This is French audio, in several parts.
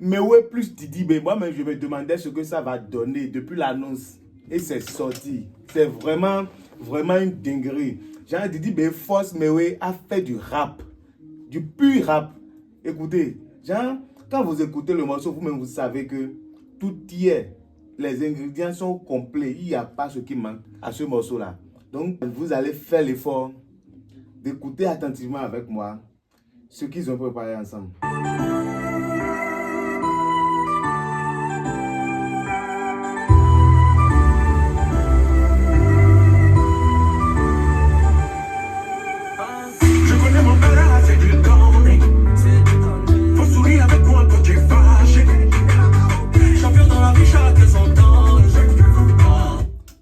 Mewé plus Didi B. Moi-même, je me demandais ce que ça va donner depuis l'annonce. Et c'est sorti. C'est vraiment, vraiment une dinguerie. Genre, Didi B Force Mewé a fait du rap. Du pur rap. Écoutez, genre, quand vous écoutez le morceau, vous-même, vous savez que tout y est. Les ingrédients sont complets. Il n'y a pas ce qui manque à ce morceau-là. Donc, vous allez faire l'effort d'écouter attentivement avec moi ce qu'ils ont préparé ensemble.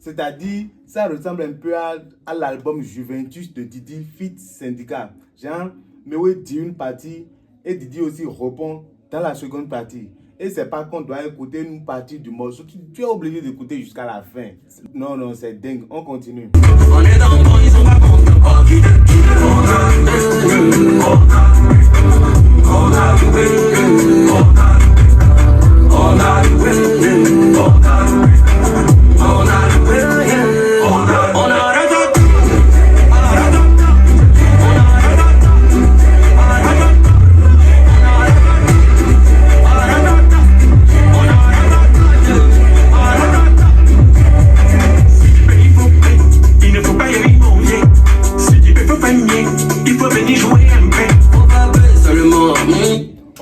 C'est-à-dire, ça ressemble un peu à l'album Juventus de Didi Fit Syndicat. Genre, Mewé dit une partie et Didi aussi répond dans la seconde partie. Et c'est pas qu'on doit écouter une partie du morceau. Tu es obligé d'écouter jusqu'à la fin. Non, non, c'est dingue. On continue. On est dans le bon, ils ont pas compris.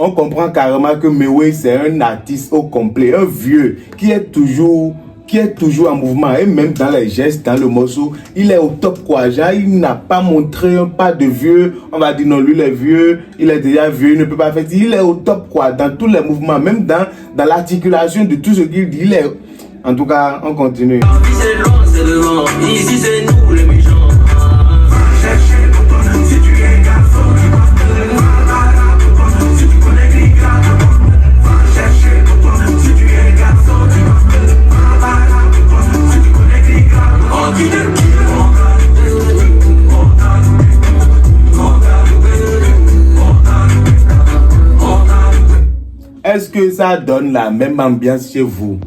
On comprend carrément que Mewé c'est un artiste au complet, un vieux qui est toujours en mouvement et même dans les gestes, dans le morceau, il est au top quoi. Genre, il n'a pas montré un pas de vieux. On va dire non, lui il est vieux, il est déjà vieux, il ne peut pas faire. Il est au top quoi, dans tous les mouvements, même dans l'articulation de tout ce qu'il dit. Il est... En tout cas, on continue. C'est loin, c'est devant. Ici c'est nous les méchants. Est-ce que ça donne la même ambiance chez vous?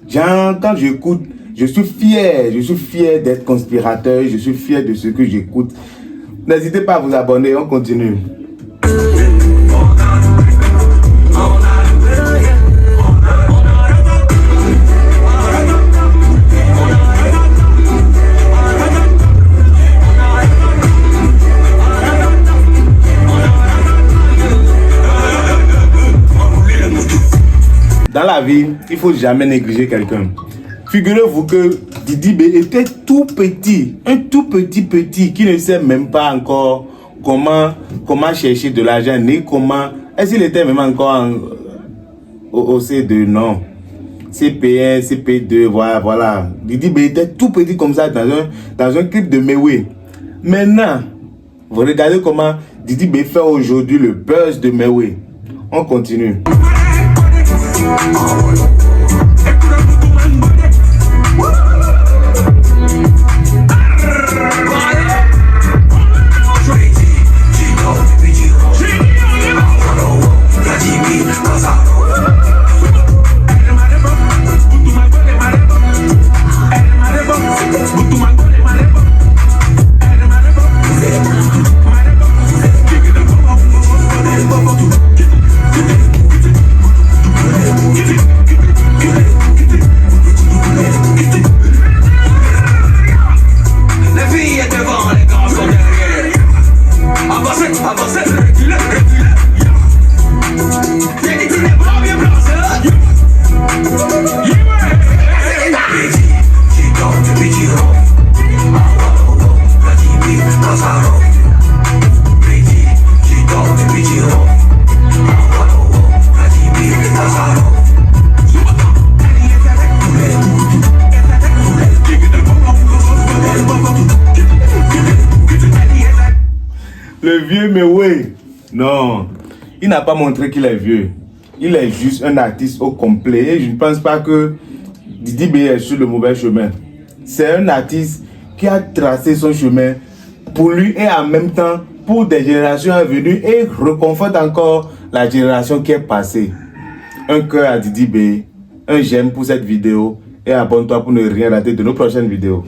Genre, quand j'écoute, je suis fier d'être conspirateur, je suis fier de ce que j'écoute. N'hésitez pas à vous abonner, on continue. Dans la vie, il ne faut jamais négliger quelqu'un. Figurez-vous que Didi B était tout petit, un tout petit qui ne sait même pas encore comment chercher de l'argent, ni comment... Est-ce qu'il était même encore au C2? Non. CP1, CP2, voilà. Didi B était tout petit comme ça dans un clip de Mewé. Maintenant, vous regardez comment Didi B fait aujourd'hui le buzz de Mewé. On continue. Le vieux Mewé, non, il n'a pas montré qu'il est vieux. Il est juste un artiste au complet. Et je ne pense pas que Didi B est sur le mauvais chemin. C'est un artiste qui a tracé son chemin pour lui et en même temps pour des générations à venir et reconforte encore la génération qui est passée. un cœur à Didi B, un j'aime pour cette vidéo et abonne-toi pour ne rien rater de nos prochaines vidéos.